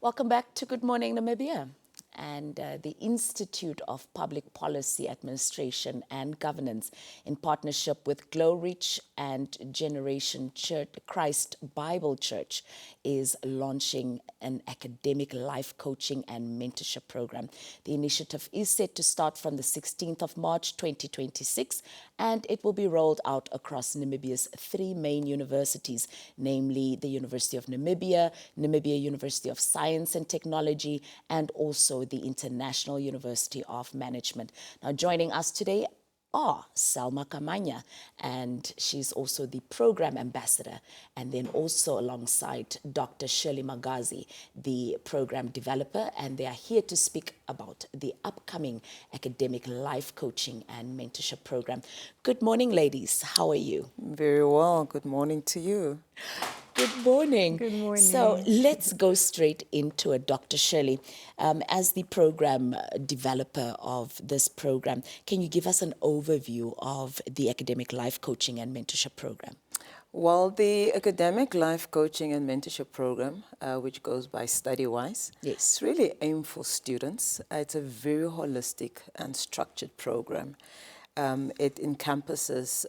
Welcome back to Good Morning Namibia. And the Institute of Public Policy Administration and Governance, in partnership with Glowreach and Generation Church, Christ Bible Church, is launching an academic life coaching and mentorship program. The initiative is set to start from the 16th of March 2026, and it will be rolled out across Namibia's three main universities, namely the University of Namibia, Namibia University of Science and Technology, and also the International University of Management. Now, joining us today are Selma Kamanya, and she's also the program ambassador, and then also alongside Dr. Shirley Magazi, the program developer, and they are here to speak about the upcoming academic life coaching and mentorship program. Good morning, ladies. How are you? Very well. Good morning to you. Good morning. Good morning. So let's go straight into it, Dr. Shirley. As the program developer of this program, can you give us an overview of the academic life coaching and mentorship program? Well, the academic life coaching and mentorship program, which goes by StudyWise, Yes. it's really aimed for students. It's a very holistic and structured program. It encompasses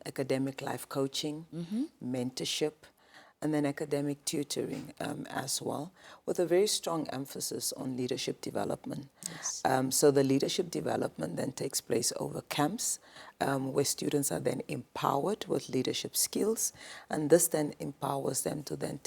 academic life coaching, mentorship, and then academic tutoring as well, with a very strong emphasis on leadership development. Yes. So the leadership development then takes place over camps, where students are then empowered with leadership skills, and this then empowers them to then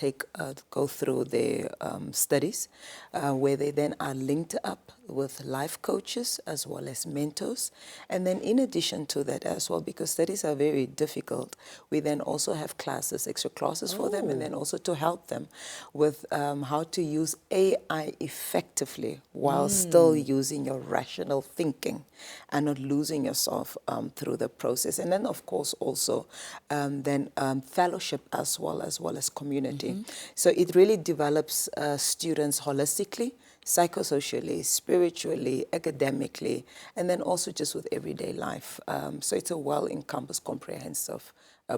go through their studies, where they then are linked up with life coaches as well as mentors. And then in addition to that as well, because studies are very difficult, we then also have classes, extra classes for them, and then also to help them with how to use AI effectively while still using your rational thinking and not losing yourself through the process. And then, of course, also fellowship as well as community. So it really develops students holistically, psychosocially, spiritually, academically, and then also just with everyday life. So it's a well-encompassed, comprehensive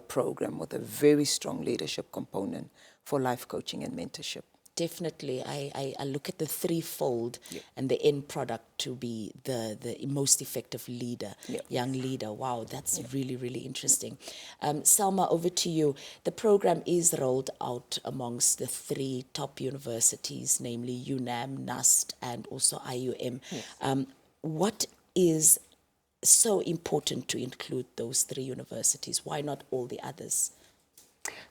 program with a very strong leadership component for life coaching and mentorship. Definitely. I look at the threefold and the end product to be the most effective leader, young leader. Wow, that's really, really interesting. Selma, over to you. The program is rolled out amongst the three top universities, namely UNAM, NUST, and also IUM. Yes. What is so important to include those three universities? Why not all the others?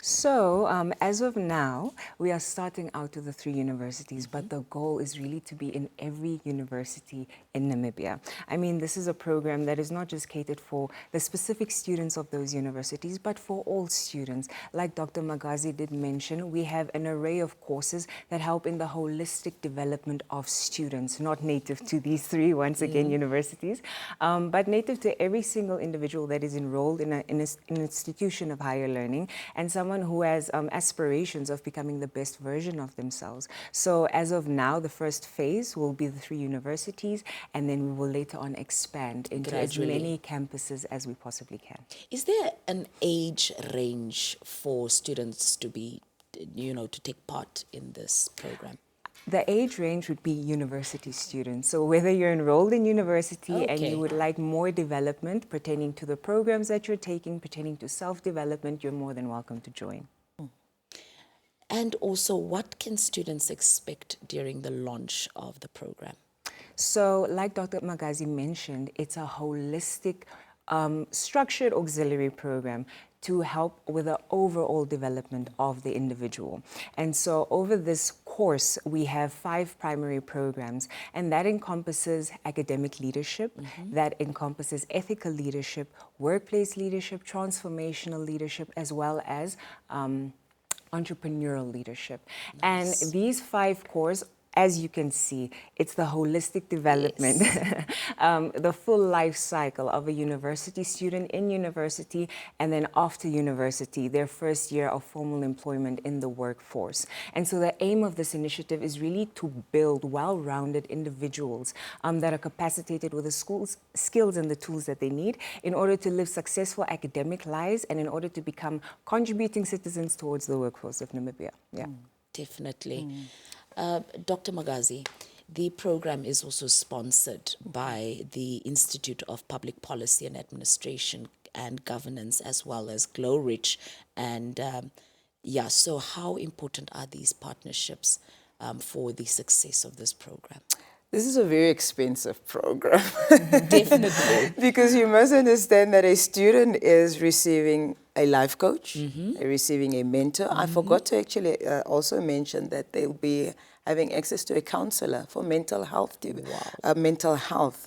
So, as of now, we are starting out with the three universities, but the goal is really to be in every university in Namibia. I mean, this is a program that is not just catered for the specific students of those universities, but for all students. Like Dr. Magazi did mention, we have an array of courses that help in the holistic development of students, not native to these three, once again, universities, but native to every single individual that is enrolled in an institution of higher learning, and someone who has aspirations of becoming the best version of themselves. So as of now, the first phase will be the three universities, and then we will later on expand into as many campuses as we possibly can. Is there an age range for students to be, to take part in this program? The age range would be university students. So whether you're enrolled in university and you would like more development pertaining to the programs that you're taking, pertaining to self-development, you're more than welcome to join. And also, what can students expect during the launch of the program? So like Dr. Magazi mentioned, it's a holistic, structured auxiliary program to help with the overall development of the individual. And so over this course, we have 5 primary programs, and that encompasses academic leadership, that encompasses ethical leadership, workplace leadership, transformational leadership, as well as entrepreneurial leadership. Nice. And these 5 cores, as you can see, it's the holistic development, the full life cycle of a university student in university, and then after university, their first year of formal employment in the workforce. And so the aim of this initiative is really to build well-rounded individuals that are capacitated with the skills and the tools that they need in order to live successful academic lives and in order to become contributing citizens towards the workforce of Namibia. Yeah. Definitely. Dr. Magazi, the program is also sponsored by the Institute of Public Policy and Administration and Governance, as well as Glowreach. And yeah, so how important are these partnerships for the success of this program? This is a very expensive program. Definitely. Because you must understand that a student is receiving a life coach, they're receiving a mentor. I forgot to actually also mention that they'll be having access to a counselor for mental health,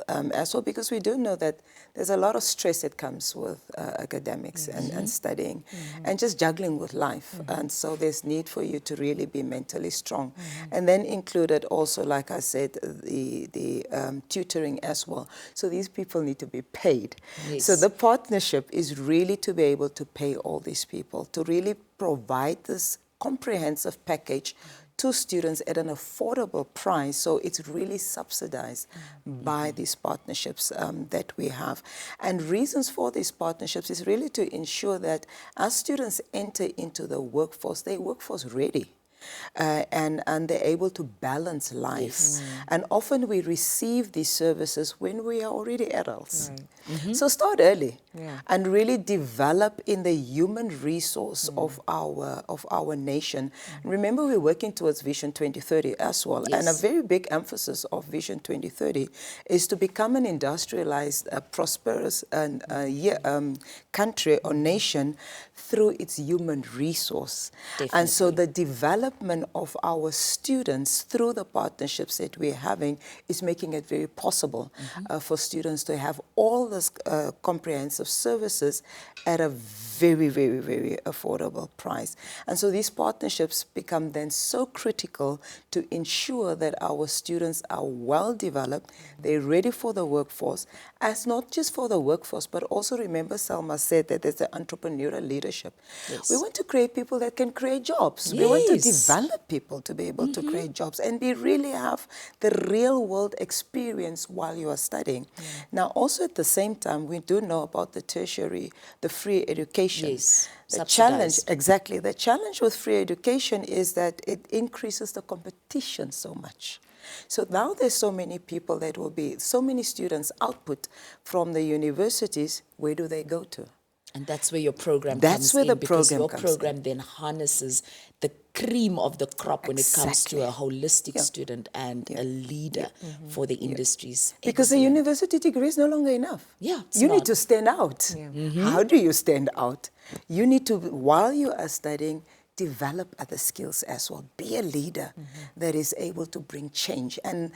as well, because we do know that there's a lot of stress that comes with academics and studying and just juggling with life. And so there's need for you to really be mentally strong. And then included also, like I said, the tutoring as well. So these people need to be paid. Yes. So the partnership is really to be able to pay all these people, to really provide this comprehensive package to students at an affordable price. So it's really subsidized by these partnerships that we have. And reasons for these partnerships is really to ensure that as students enter into the workforce, they're workforce ready. And they're able to balance life. Yes. And often we receive these services when we are already adults. Right. So start early Yeah. and really develop in the human resource of our nation. And remember, we're working towards Vision 2030 as well. Yes. And a very big emphasis of Vision 2030 is to become an industrialized, prosperous country or nation through its human resource. And so the development of our students through the partnerships that we're having is making it very possible for students to have all this comprehensive services at a very, very, very affordable price. And so these partnerships become then so critical to ensure that our students are well developed, they're ready for the workforce, as not just for the workforce, but also remember Selma said that there's the entrepreneurial leadership. Yes. We want to create people that can create jobs. We want to Yes. develop people to be able to create jobs, and we really have the real world experience while you are studying. Now, also at the same time, we do know about the tertiary, the free education. Yes, The subsidized. challenge, exactly. The challenge with free education is that it increases the competition so much. So now there's so many people that will be, so many students output from the universities, where do they go to? And that's where your program That's comes where in, the because program your comes program then harnesses the cream of the crop when it comes to a holistic Yeah. student and a leader for the industries. Because the university degree is no longer enough. Yeah, it's you need not. to stand out. How do you stand out? You need to, while you are studying, develop other skills as well. Be a leader that is able to bring change and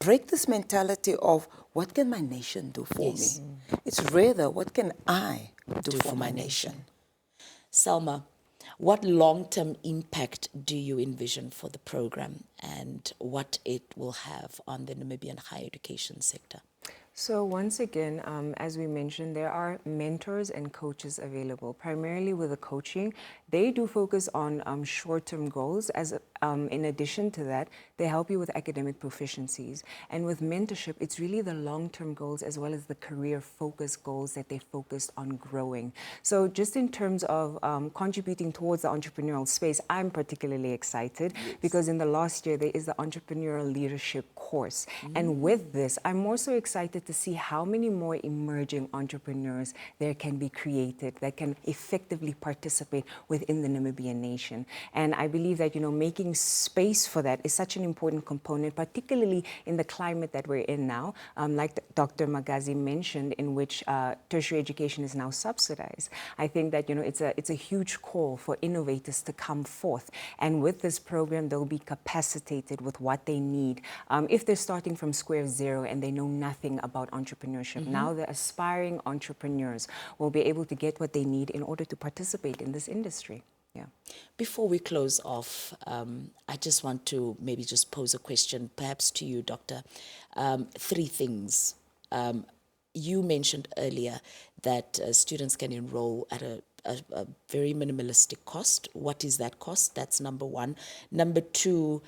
break this mentality of what can my nation do for Yes. me? It's rather what can I do for my nation? Selma, what long-term impact do you envision for the program and what it will have on the Namibian higher education sector? So once again, as we mentioned, there are mentors and coaches available. Primarily with the coaching, they do focus on short-term goals. In addition to that, they help you with academic proficiencies. And with mentorship, it's really the long-term goals as well as the career-focused goals that they focused on growing. So just in terms of contributing towards the entrepreneurial space, I'm particularly excited because in the last year, there is the entrepreneurial leadership course. And with this, I'm more so excited to see how many more emerging entrepreneurs there can be created that can effectively participate within the Namibian nation. And I believe that, making space for that is such an important component, particularly in the climate that we're in now, like Dr. Magazi mentioned, in which tertiary education is now subsidized. I think that, it's a huge call for innovators to come forth. And with this program, they'll be capacitated with what they need. If they're starting from square zero and they know nothing about entrepreneurship, now the aspiring entrepreneurs will be able to get what they need in order to participate in this industry. Yeah. Before we close off, I just want to maybe just pose a question, perhaps to you, Doctor. Three things. You mentioned earlier that students can enroll at a very minimalistic cost. What is that cost? That's number one. Number two,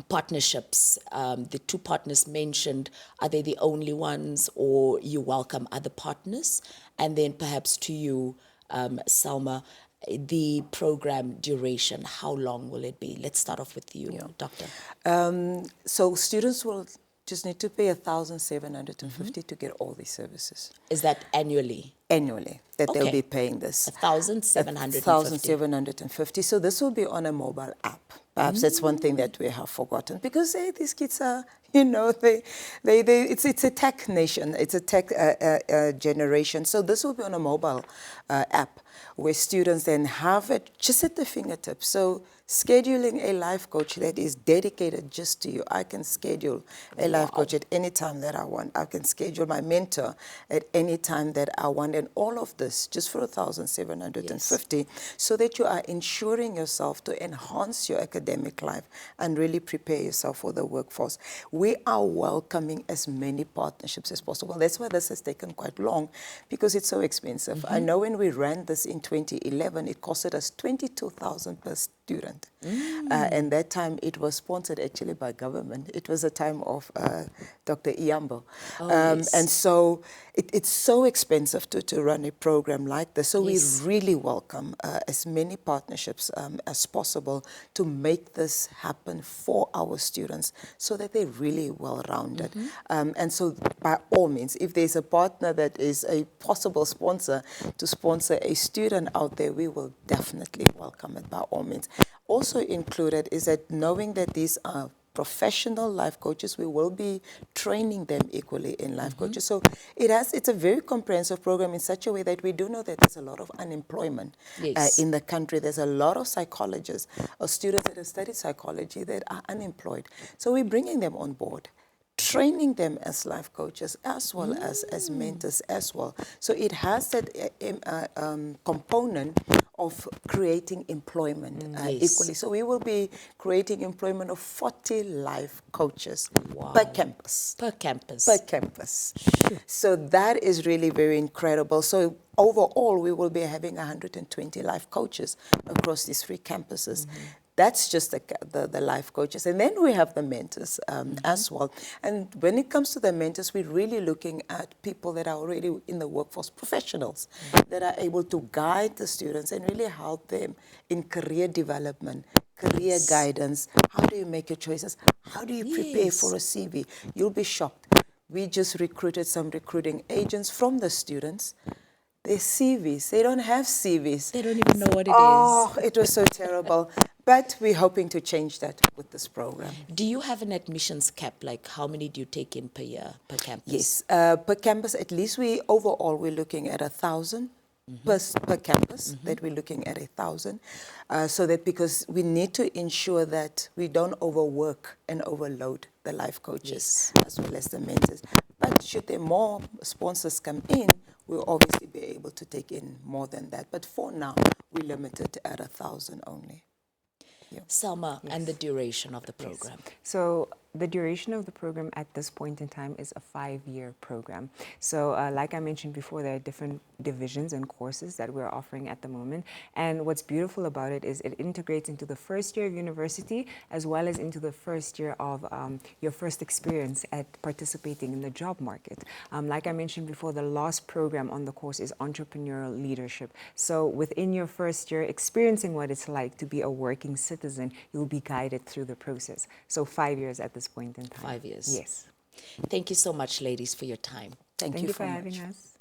partnerships. The two partners mentioned, are they the only ones or you welcome other partners? And then perhaps to you, Salma, the program duration, how long will it be? Let's start off with you, Doctor. So students will just need to pay 1,750 to get all these services. Is that annually? Annually, that they'll Okay. be paying this. 1,750. 1,750. So this will be on a mobile app. Perhaps that's one thing that we have forgotten, because these kids are, you know, it's a tech nation, it's a tech generation. So this will be on a mobile app where students then have it just at the fingertips. So scheduling a life coach that is dedicated just to you. I can schedule a life coach at any time that I want. I can schedule my mentor at any time that I want. And all of this just for 1,750, so that you are ensuring yourself to enhance your academic life and really prepare yourself for the workforce. We are welcoming as many partnerships as possible. That's why this has taken quite long, because it's so expensive. I know when we ran this in 2011, it costed us 22,000 per student. And that time it was sponsored actually by government. It was a time of Dr. Iyambo. And so it's so expensive to run a program like this. So we really welcome as many partnerships as possible to make this happen for our students, so that they're really well-rounded. And so by all means, if there's a partner that is a possible sponsor to sponsor a student out there, we will definitely welcome it by all means. Also included is that knowing that these are professional life coaches, we will be training them equally in life coaches. So it's a very comprehensive program in such a way that we do know that there's a lot of unemployment in the country. There's a lot of psychologists or students that have studied psychology that are unemployed. So we're bringing them on board, training them as life coaches as well as mentors as well. So it has that component of creating employment equally. So we will be creating employment of 40 life coaches per campus. Per campus. Per campus. So that is really very incredible. So overall, we will be having 120 life coaches across these 3 campuses. That's just the life coaches. And then we have the mentors as well. And when it comes to the mentors, we're really looking at people that are already in the workforce, professionals that are able to guide the students and really help them in career development, career guidance. How do you make your choices? How do you prepare for a CV? You'll be shocked. We just recruited some recruiting agents from the students. Their CVs, they don't have CVs. They don't even know what it is. Oh, it was so terrible. But we're hoping to change that with this program. Do you have an admissions cap? Like how many do you take in per year, per campus? Yes, per campus, at least overall we're looking at 1,000 per campus, that we're looking at 1,000. So that, because we need to ensure that we don't overwork and overload the life coaches as well as the mentors. But should there more sponsors come in, we'll obviously be able to take in more than that. But for now, we're limited at 1,000 only. Selma, and the duration of the program. So the duration of the program at this point in time is a 5-year program. So like I mentioned before, there are different divisions and courses that we're offering at the moment. And what's beautiful about it is it integrates into the first year of university, as well as into the first year of your first experience at participating in the job market. Like I mentioned before, the last program on the course is entrepreneurial leadership. So within your first year, experiencing what it's like to be a working citizen, you'll be guided through the process. So 5 years at this point in time. 5 years. Yes. Thank you so much, ladies, for your time. Thank Thank you so for much. having us.